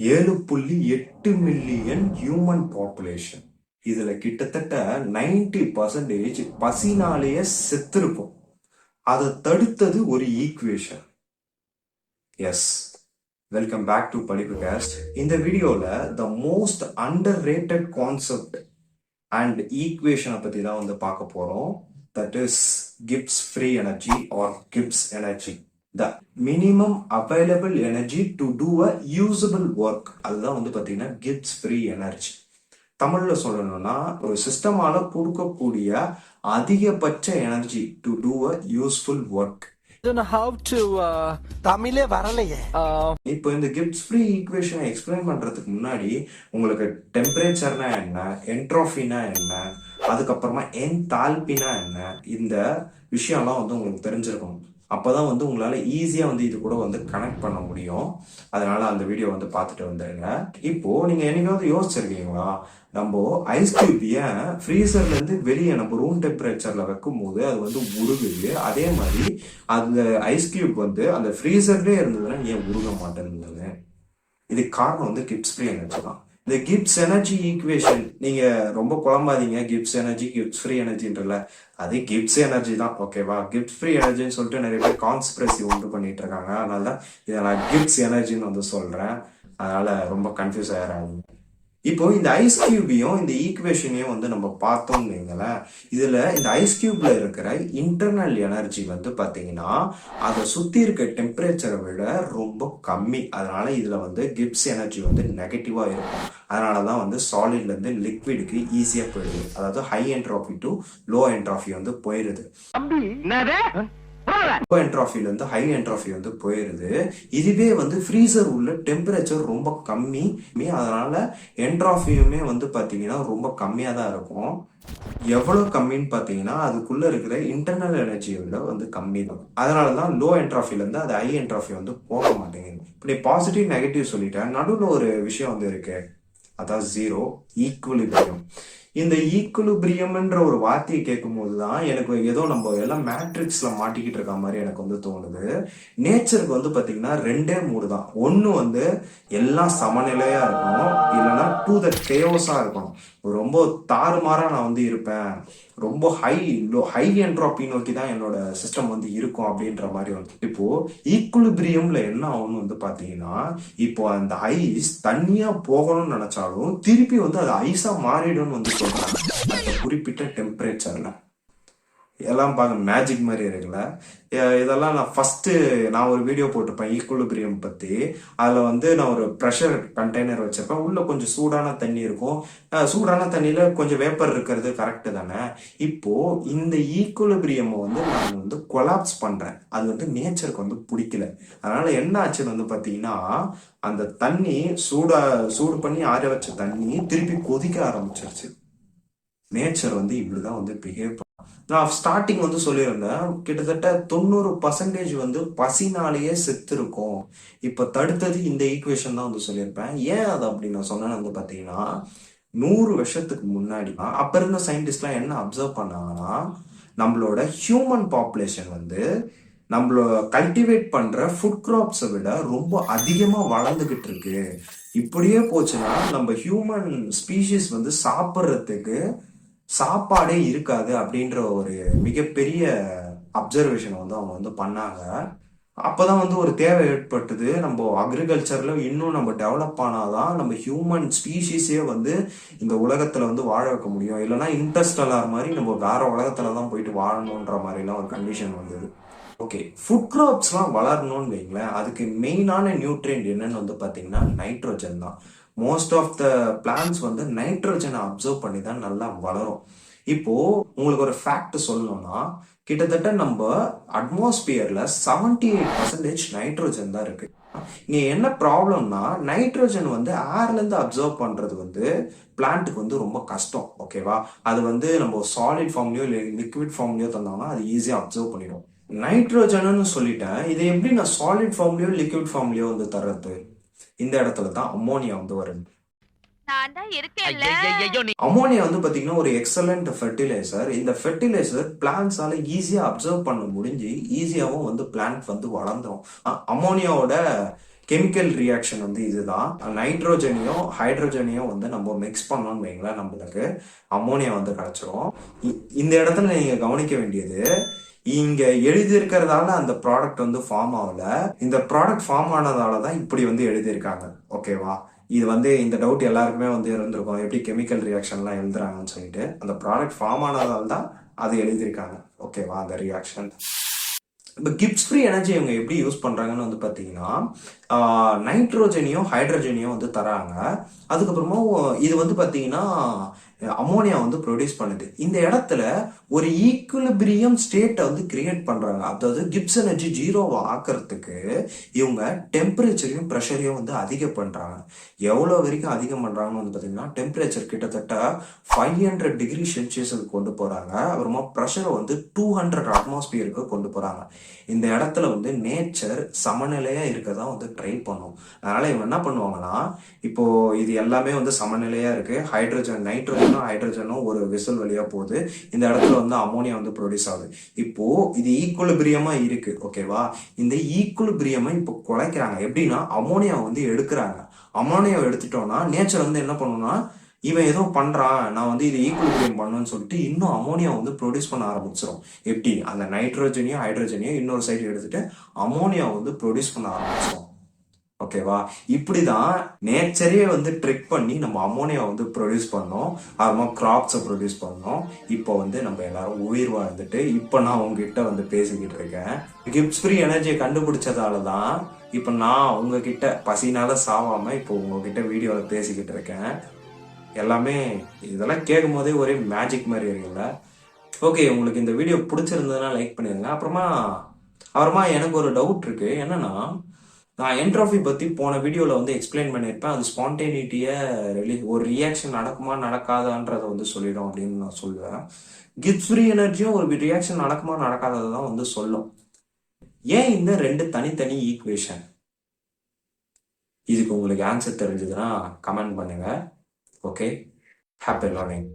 7.8 million human population. இதுல கிட்டத்தட்ட 90% பசினாலேயே செத்துருக்கும். அதை தடுத்தது ஒரு equation. Yes, welcome back to படிப்புகாஸ்ட். இந்த வீடியோல the most underrated concept and ஈக்குவேஷனை பத்தி தான் பார்க்க போறோம். That is Gibbs free energy or Gibbs energy. The minimum available energy to do a usable work. அதுதான் பாத்தீங்கன்னா கிப்ஸ் ஃப்ரீ எனர்ஜி. தமிழ்ல சொல்லணும்னா ஒரு சிஸ்டமால கொடுக்கக்கூடிய அதிகபட்ச energy to do a useful work. தமிழே வரலையே. இப்போ இந்த கிப்ஸ் ஃப்ரீ ஈக்குவேஷனை எக்ஸ்பிளைன் பண்றதுக்கு முன்னாடி உங்களுக்கு டெம்பரேச்சர்னா என்ன, என்ட்ரோஃபினா என்ன, அதுக்கப்புறமா என்தால்பினா என்ன, இந்த விஷயம்லாம் உங்களுக்கு தெரிஞ்சிருக்கணும். அப்போதான் உங்களால ஈஸியா இது கூட கனெக்ட் பண்ண முடியும். அதனால அந்த வீடியோ பார்த்துட்டு வந்துருங்க. இப்போ நீங்க என்னைக்காவது யோசிச்சிருக்கீங்களா, நம்ம ஐஸ் கியூப் ஏன் ஃப்ரீசர்ல இருந்து வெளியே நம்ம ரூம் டெம்பரேச்சர்ல வைக்கும் போது அது உருகுது, அதே மாதிரி அந்த ஐஸ் கியூப் அந்த ஃப்ரீசர்லயே இருந்ததுன்னா ஏன் உருக மாட்டேங்குது? இதுக்கு காரணம் கிப்ஸ் ஃப்ரீ எனர்ஜி தான். இந்த கிப்ஸ் எனர்ஜி ஈக்குவேஷன் நீங்க ரொம்ப குழம்பாதீங்க. கிப்ஸ் எனர்ஜி கிப்ஸ் ஃப்ரீ எனர்ஜின்றல, அது கிப்ஸ் எனர்ஜி தான், ஓகேவா? கிப்ஸ் ஃப்ரீ எனர்ஜின்னு சொல்லிட்டு நிறைய பேர் கான்ஸ்பிரசி உண்டு பண்ணிட்டு இருக்காங்க. அதனால தான் இதை நான் கிப்ஸ் எனர்ஜின்னு சொல்றேன். அதனால ரொம்ப கன்ஃபியூஸ் ஆயிடாதீங்க. இப்போ இந்த ஐஸ் கியூபையும் இந்த ஈக்குவேஷனையும் நம்ம பார்த்தோம்னு வைங்களேன். இதுல இந்த ஐஸ் கியூப்ல இருக்கிற இன்டர்னல் எனர்ஜி பாத்தீங்கன்னா அதை சுத்தி இருக்க டெம்பரேச்சரை விட ரொம்ப கம்மி. அதனால இதுல கிப்ஸ் எனர்ஜி நெகட்டிவா இருக்கும். அதனாலதான் சாலிட்ல இருந்து லிக்விடுக்கு ஈஸியா போயிடுது. அதாவது high entropy to low entropy போயிருது. லோ என்ட்ரோபில இருந்து ஹை என்ட்ரோபி போயிருது. இதுவே ஃப்ரீசர் உள்ள டெம்பரேச்சர் ரொம்ப கம்மி. அதனால என்ட்ரோபியுமே பாத்தீங்கன்னா ரொம்ப கம்மியா தான் இருக்கும். எவ்வளவு கம்மின்னு பாத்தீங்கன்னா அதுக்குள்ள இருக்கிற இன்டர்னல் எனர்ஜியோட கம்மி தான். அதனாலதான் லோ என்ட்ரோபில இருந்து அது ஹை என்ட்ரோபி போக மாட்டேங்குது. இப்படி பாசிட்டிவ் நெகட்டிவ் சொல்லிட்டேன். நடுவில் ஒரு விஷயம் இருக்கு, அதாவது ஜீரோ ஈக்குவலிபிரியம். இந்த ஈக்குவலிபிரியம்ன்ற ஒரு வார்த்தையை கேட்கும் போதுதான் எனக்கு ஏதோ நம்ம எல்லாம் மேட்ரிக்ஸ்ல மாட்டிக்கிட்டு இருக்க மாதிரி எனக்கு தோணுது. நேச்சருக்கு பாத்தீங்கன்னா ரெண்டே மூடு தான். ஒண்ணு எல்லாம் சமநிலையா இருக்கணும், இல்லைன்னா டு த கேஓஸா இருக்கணும். ரொம்ப தாறுமாறா நான் இருப்பேன், ரொம்ப ஹை என்ட்ரோபி நோக்கி தான் என்னோட சிஸ்டம் இருக்கும் அப்படின்ற மாதிரி இப்போ ஈக்குலிபிரியம்ல என்ன ஆகும்னு பாத்தீங்கன்னா, இப்போ அந்த ஐஸ் தண்ணியா போகணும்னு நினைச்சாலும் திருப்பி அது ஐஸா மாறிடும்னு சொல்றாங்க அந்த குறிப்பிட்ட டெம்பரேச்சர்ல. எல்லாம் பாருங்க, மேஜிக் மாதிரி இருக்குல்ல. இதெல்லாம் நான் ஒரு வீடியோ போட்டிருப்பேன் ஈக்குலிபிரியம் பத்தி. அதுல நான் ஒரு ப்ரெஷர் கண்டெய்னர் வச்சிருப்பேன். உள்ள கொஞ்சம் சூடான தண்ணி இருக்கும். சூடான தண்ணியில கொஞ்சம் வேப்பர் இருக்கிறது கரெக்டு தானே. இப்போ இந்த ஈக்குலிபிரியம் நான் கொலாப்ஸ் பண்றேன். அது நேச்சருக்கு பிடிக்கல. அதனால என்ன ஆச்சுன்னு பாத்தீங்கன்னா, அந்த தண்ணி சூடு பண்ணி ஆற வச்ச தண்ணி திருப்பி கொதிக்க ஆரம்பிச்சிருச்சு. நேச்சர் இப்படிதான் பிஹேவ். நான் ஸ்டார்டிங் சொல்லியிருந்தேன், கிட்டத்தட்ட 90% பசினாலேயே செத்து இருக்கும். இப்ப தடுத்தது இந்த ஈக்குவேஷன் தான் சொல்லியிருப்பேன். ஏன் அது அப்படி நான் சொன்னேன்னு பாத்தீங்கன்னா, 100 வருஷத்துக்கு முன்னாடி அப்ப இருந்த சயின்டிஸ்ட்லாம் என்ன அப்சர்வ் பண்ணாங்கன்னா, நம்மளோட ஹியூமன் பாப்புலேஷன் நம்மள கல்டிவேட் பண்ற ஃபுட் கிராப்ஸை விட ரொம்ப அதிகமா வளர்ந்துகிட்டு இருக்கு. இப்படியே போச்சுன்னா நம்ம ஹியூமன் ஸ்பீஷிஸ் சாப்பிட்றதுக்கு சாப்பாடே இருக்காது அப்படின்ற ஒரு மிகப்பெரிய அப்சர்வேஷன் அவங்க பண்ணாங்க. அப்பதான் ஒரு தேவை ஏற்பட்டது. நம்ம அக்ரிகல்ச்சர்ல இன்னும் நம்ம டெவலப் ஆனாதான் நம்ம ஹியூமன் ஸ்பீஷிஸே இந்த உலகத்துல வாழ வைக்க முடியும். இல்லைன்னா இன்டர்ஸ்டெல்லார் மாதிரி நம்ம வேற உலகத்துலதான் போயிட்டு வாழணுன்ற மாதிரிலாம் ஒரு கண்டிஷன் வந்தது. ஓகே, ஃபுட் கிராப்ஸ்லாம் வளரணும்னு வைங்களேன், அதுக்கு மெயினான நியூட்ரியன்ட் என்னன்னு பாத்தீங்கன்னா நைட்ரோஜன் தான். மோஸ்ட் ஆஃப் த பிளான்ஸ் நைட்ரோஜனை அப்சர்வ் பண்ணி தான் நல்லா வளரும். இப்போ உங்களுக்கு ஒரு ஃபேக்ட் சொல்லணும்னா, கிட்டத்தட்ட நம்ம அட்மாஸ்பியர்ல 78% நைட்ரோஜன் தான் இருக்கு. இங்க என்ன ப்ராப்ளம்னா, நைட்ரோஜன் ஏர்ல இருந்து அப்சர்வ் பண்றது பிளான்ட்டுக்கு ரொம்ப கஷ்டம், ஓகேவா? அது நம்ம சாலிட் ஃபார்ம்லயோ இல்லை லிக்விட் ஃபார்ம்லயோ தந்தோம்னா அது ஈஸியா அப்சர்வ் பண்ணிடும். நைட்ரோஜன் சொல்லிட்டேன், இதை எப்படி நான் சாலிட் ஃபார்ம்லயோ லிக்விட் ஃபார்ம்லயோ தர்றது? இந்த இடத்துல தான் அம்மோனியா வருது. அம்மோனியா பாத்தீங்கன்னா ஒரு எக்ஸலண்ட் ஃபெர்டிலைசர். இந்த ஃபெர்டிலைசர் பிளான்ட்ஸால ஈஸியா அப்சர்வ் பண்ண முடிஞ்சு ஈஸியாவும் பிளான்ட் வளர்ந்துரும். அம்மோனியாவோட கெமிக்கல் ரியாக்ஷன் வந்து இதுதான். நைட்ரோஜனையும் ஹைட்ரோஜனையும் வந்து நம்ம மிக்ஸ் பண்ணோம்னு வைங்களேன், நம்மளுக்கு அமோனியா வந்து கிடைச்சிரும். இந்த இடத்துல நீங்க கவனிக்க வேண்டியது, இங்க எழுதியிருக்கிறதால அந்த ப்ராடக்ட் வந்து ஃபார்ம் ஆகல. இந்த ப்ராடக்ட் ஃபார்ம் ஆனதால தான் இப்படி வந்து எழுதியிருக்காங்க. ஓகேவா? இது வந்து இந்த டவுட் எல்லாருக்குமே வந்து இருந்திருக்கும், எப்படி கெமிக்கல் ரியாக்ஷன்லாம் எழுதுறாங்கன்னு சொல்லிட்டு. அந்த ப்ராடக்ட் ஃபார்ம் ஆனதால தான் அது எழுதியிருக்காங்க. ஓகேவா? அந்த ரியாக்ஷன். இப்போ கிப்ஸ் ஃப்ரீ எனர்ஜி இவங்க எப்படி யூஸ் பண்றாங்கன்னு வந்து பாத்தீங்கன்னா, நைட்ரோஜனையும் ஹைட்ரஜனையும் வந்து தராங்க. அதுக்கப்புறமா இது வந்து பாத்தீங்கன்னா அமோனியா வந்து ப்ரொடியூஸ் பண்ணுது. இந்த இடத்துல ஒரு ஈக்குலிபிரியம் ஸ்டேட்டை வந்து கிரியேட் பண்றாங்க. அதாவது கிப்ஸ் எனர்ஜி ஜீரோவை ஆக்கிறதுக்கு இவங்க டெம்பரேச்சரையும் ப்ரெஷரையும் வந்து அதிகம் பண்றாங்க. எவ்வளவு வரைக்கும் அதிகம் பண்றாங்கன்னு வந்து பாத்தீங்கன்னா, டெம்பரேச்சர் கிட்டத்தட்ட 500 டிகிரி செல்சியஸுக்கு கொண்டு போறாங்க. அப்புறமா ப்ரெஷரை வந்து 200 அட்மாஸ்பியருக்கு கொண்டு போறாங்க. இந்த இடத்துல வந்து நேச்சர் சமநிலையா இருக்கதா வந்து ட்ரை பண்ணும். அதனால இவங்க என்ன பண்ணுவாங்கன்னா, இப்போ இது எல்லாமே வந்து சமநிலையா இருக்கு. நைட்ரோஜனும் ஹைட்ரஜனும் ஒரு வெசல் வழியா போகுது. இந்த இடத்துல வந்து அமோனியா வந்து ப்ரொடியூஸ் ஆகுது. இப்போ இது ஈக்குலிபிரியமா இருக்கு. ஓகேவா? இந்த ஈக்குலிபிரியமா இப்போ குலைக்கிறாங்க. எப்படின்னா, அமோனியா வந்து எடுக்கிறாங்க. அமோனியாவை எடுத்துட்டோம்னா நேச்சர் வந்து என்ன பண்ணும்னா, இவன் ஏதோ பண்றான், நான் வந்து இது ஈக்குலிபிரியம் பண்ணுன்னு சொல்லிட்டு இன்னும் அமோனியா வந்து ப்ரொடியூஸ் பண்ண ஆரம்பிச்சிடும். எப்படி? அந்த நைட்ரோஜனையும் ஹைட்ரஜனையும் இன்னொரு சைடு எடுத்துட்டு அமோனியா வந்து ப்ரொடியூஸ் பண்ண ஆரம்பிச்சிடும். ஓகேவா? இப்படிதான் நேச்சரே வந்து ட்ரிக் பண்ணி நம்ம அமோனியா வந்து ப்ரொடியூஸ் பண்ணோம். அப்புறமா கிராப்ஸை ப்ரொடியூஸ் பண்ணோம். இப்போ வந்து நம்ம எல்லாரும் உயிர் வாழ்ந்துட்டு இப்போ நான் உங்ககிட்ட வந்து பேசிக்கிட்டு இருக்கேன். கிப்ஸ் ஃப்ரீ எனர்ஜியை கண்டுபிடிச்சதால தான் இப்போ நான் உங்ககிட்ட பசினால சாவாம இப்போ உங்ககிட்ட வீடியோவில் பேசிக்கிட்டு இருக்கேன். எல்லாமே இதெல்லாம் கேட்கும் போதே ஒரே மேஜிக் மாதிரி இருக்குல்ல? ஓகே, உங்களுக்கு இந்த வீடியோ பிடிச்சிருந்ததுன்னா லைக் பண்ணிடுங்க. அப்புறமா எனக்கு ஒரு டவுட் இருக்கு. என்னன்னா, நான் என்ட்ரோபி பத்தி போன வீடியோல வந்து எக்ஸ்பிளைன் பண்ணியிருப்பேன். அது ஸ்பான்டேனிட்டியை ஒரு ரியாக்ஷன் நடக்குமா நடக்காதான்றத வந்து சொல்லிடும் அப்படின்னு நான் சொல்லுவேன். கிப்ஸ் ஃப்ரீ எனர்ஜியும் ஒரு ரியாக்ஷன் நடக்குமா நடக்காததை தான் வந்து சொல்லும். ஏன் இந்த ரெண்டு தனித்தனி ஈக்குவேஷன்? இதுக்கு உங்களுக்கு ஆன்சர் தெரிஞ்சதுன்னா கமெண்ட் பண்ணுங்க. Okay, happy learning.